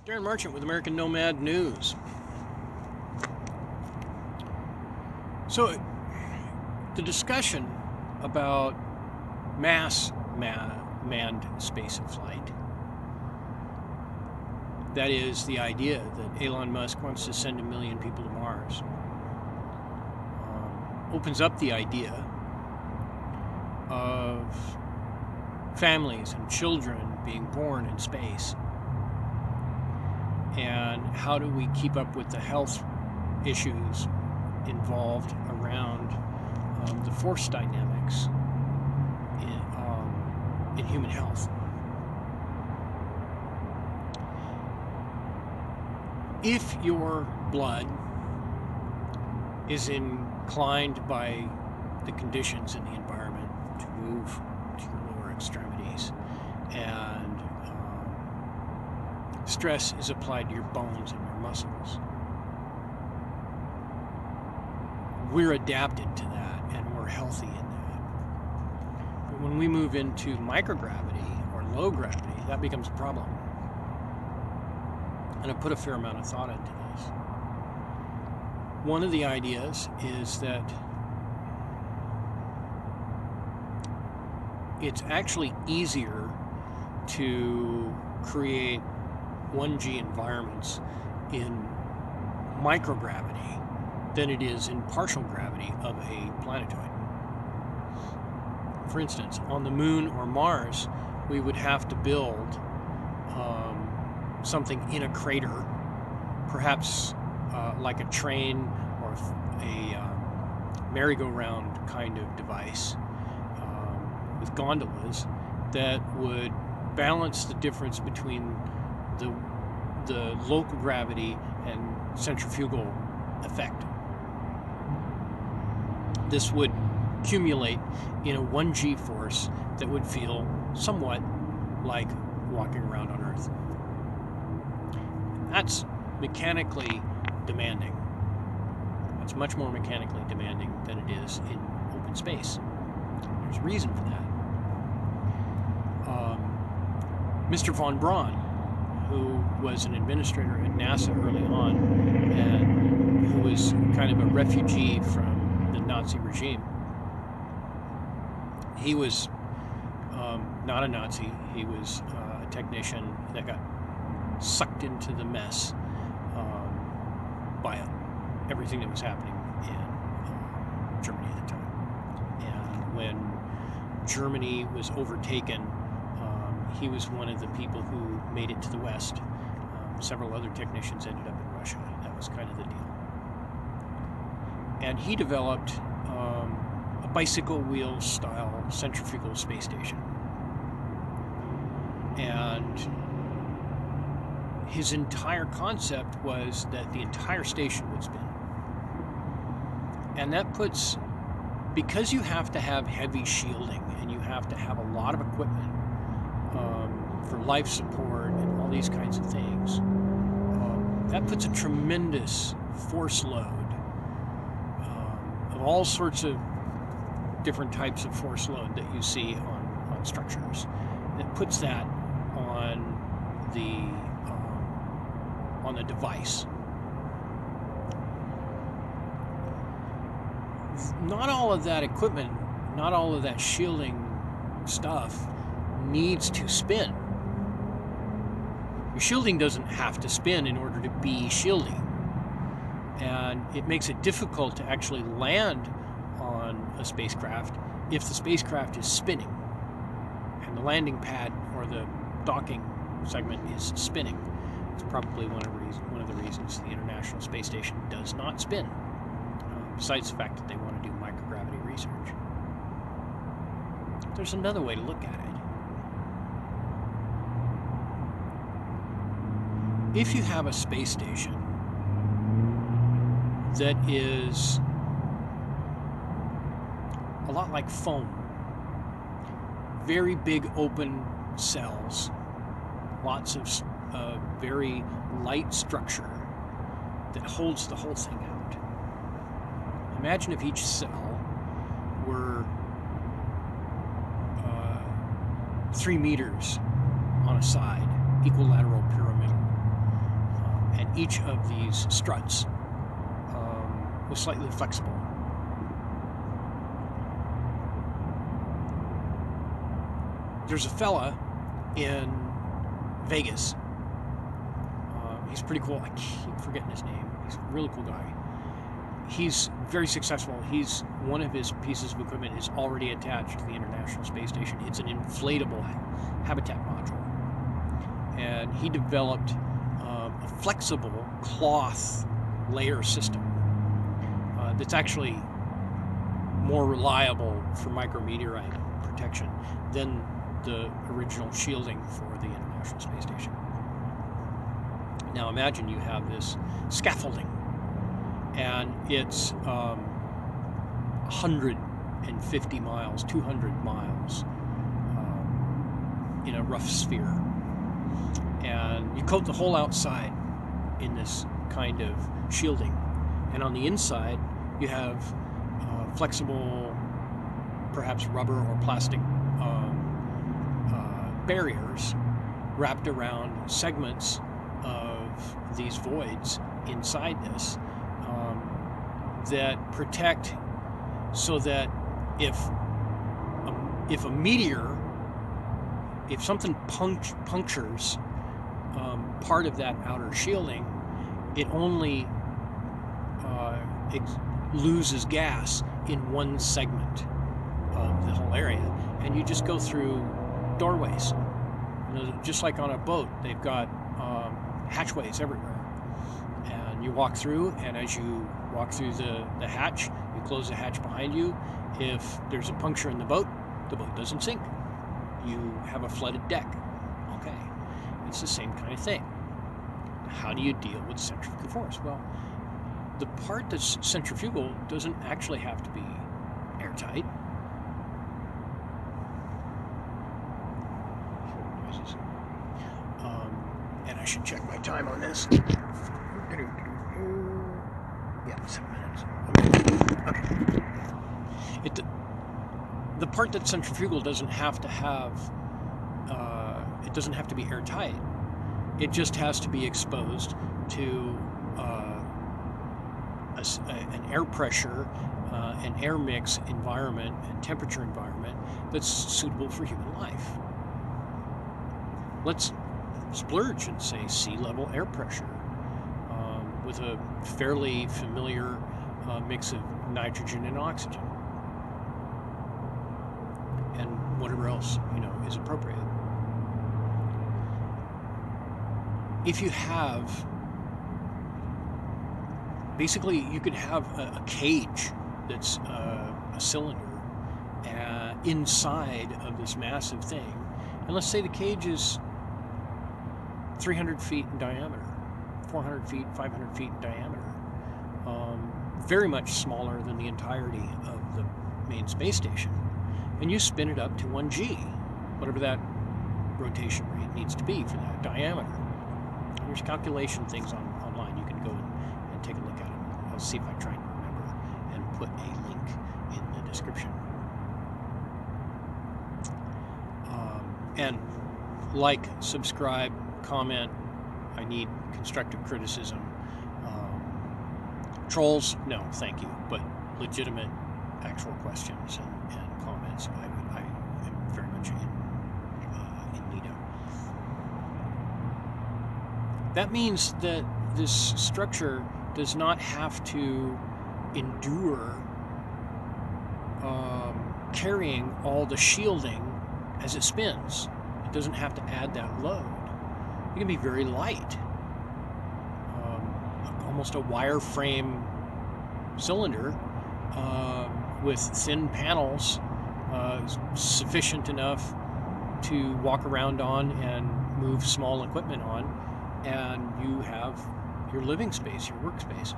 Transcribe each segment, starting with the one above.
Darren Marchant with American Nomad News. So, the discussion about manned spaceflight, that is the idea that Elon Musk wants to send 1 million people to Mars, opens up the idea of families and children being born in space. And how do we keep up with the health issues involved around the force dynamics in human health? If your blood is inclined by the conditions in the environment to move to your lower extremities, and stress is applied to your bones and your muscles, we're adapted to that and we're healthy in that. But when we move into microgravity or low gravity, that becomes a problem. And I put a fair amount of thought into this. One of the ideas is that it's actually easier to create 1G environments in microgravity than it is in partial gravity of a planetoid. For instance, on the Moon or Mars, we would have to build something in a crater, perhaps like a train or a merry-go-round kind of device with gondolas that would balance the difference between the local gravity and centrifugal effect. This would accumulate in a 1G force that would feel somewhat like walking around on Earth. That's mechanically demanding. That's much more mechanically demanding than it is in open space. There's a reason for that. Mr. von Braun, who was an administrator at NASA early on and who was kind of a refugee from the Nazi regime. He was not a Nazi. He was a technician that got sucked into the mess by everything that was happening in Germany at the time. And when Germany was overtaken, he was one of the people who made it to the West. Several other technicians ended up in Russia. That was kind of the deal. And he developed a bicycle wheel style centrifugal space station. And his entire concept was that the entire station would spin. And that puts, because you have to have heavy shielding and you have to have a lot of equipment for life support and all these kinds of things, that puts a tremendous force load of all sorts of different types of force load that you see on structures. It puts that on the device. Not all of that equipment, not all of that shielding stuff needs to spin. Your shielding doesn't have to spin in order to be shielding. And it makes it difficult to actually land on a spacecraft if the spacecraft is spinning and the landing pad or the docking segment is spinning. It's probably one of the reasons the International Space Station does not spin, besides the fact that they want to do microgravity research. There's another way to look at it. If you have a space station that is a lot like foam, very big open cells, lots of very light structure that holds the whole thing out. Imagine if each cell were 3 meters on a side, equilateral pyramidal, each of these struts was slightly flexible. There's a fella in Vegas. He's pretty cool. I keep forgetting his name. He's a really cool guy. He's very successful. One of his pieces of equipment is already attached to the International Space Station. It's an inflatable habitat module. And he developed a flexible cloth layer system that's actually more reliable for micrometeorite protection than the original shielding for the International Space Station. Now imagine you have this scaffolding, and it's 150 miles, 200 miles in a rough sphere. And you coat the whole outside in this kind of shielding. And on the inside, you have flexible, perhaps rubber or plastic barriers wrapped around segments of these voids inside this that protect, so that if a meteor, if something punctures part of that outer shielding, it only loses gas in one segment of the whole area, and you just go through doorways. Just like on a boat, they've got hatchways everywhere, and you walk through, and as you walk through the hatch, you close the hatch behind you. If there's a puncture in the boat doesn't sink. You have a flooded deck. Okay, it's the same kind of thing. How do you deal with centrifugal force? Well, the part that's centrifugal doesn't actually have to be airtight. And I should check my time on this. Yeah, 7 minutes. Okay. The part that's centrifugal doesn't have to have, it doesn't have to be airtight. It just has to be exposed to an air pressure, an air mix environment, and temperature environment that's suitable for human life. Let's splurge and say sea level air pressure with a fairly familiar mix of nitrogen and oxygen, and whatever else is appropriate. If you have, basically, you could have a cage that's a cylinder inside of this massive thing, and let's say the cage is 300 feet in diameter, 400 feet, 500 feet in diameter, very much smaller than the entirety of the main space station. And you spin it up to 1G, whatever that rotation rate needs to be for that diameter. And there's calculation things online. You can go and take a look at it. I'll see if I try and remember and put a link in the description. And like, subscribe, comment. I need constructive criticism. Trolls, no, thank you. But legitimate, actual questions and comments, I am very much in need of. That means that this structure does not have to endure carrying all the shielding as it spins. It doesn't have to add that load. It can be very light, almost a wireframe cylinder with thin panels, sufficient enough to walk around on and move small equipment on, and you have your living space, your workspace.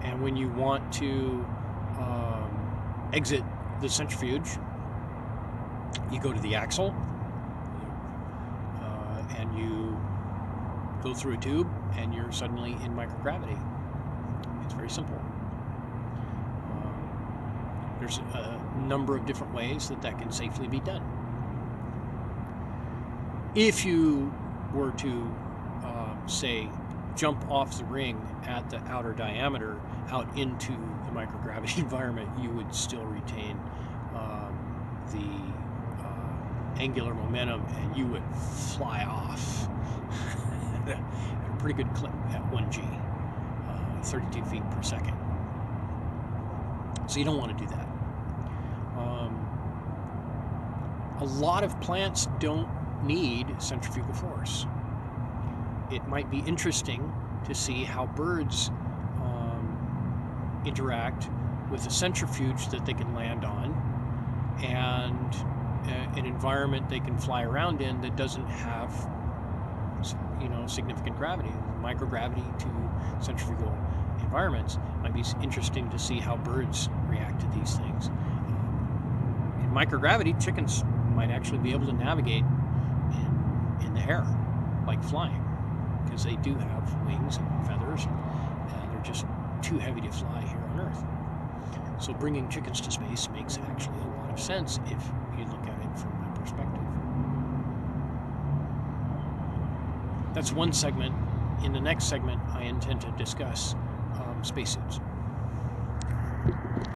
And when you want to exit the centrifuge, you go to the axle, and you go through a tube, and you're suddenly in microgravity. It's very simple. There's a number of different ways that can safely be done. If you were to, say, jump off the ring at the outer diameter out into the microgravity environment, you would still retain the angular momentum, and you would fly off at a pretty good clip at 1G, 32 feet per second. So you don't want to do that. A lot of plants don't need centrifugal force. It might be interesting to see how birds interact with a centrifuge that they can land on and an environment they can fly around in that doesn't have, significant gravity. Microgravity to centrifugal environments might be interesting to see how birds react to these things. In microgravity, chickens might actually be able to navigate in the air, like flying, because they do have wings and feathers, and they're just too heavy to fly here on Earth. So bringing chickens to space makes actually a lot of sense if you look at it from that perspective. That's one segment. In the next segment, I intend to discuss spacesuits.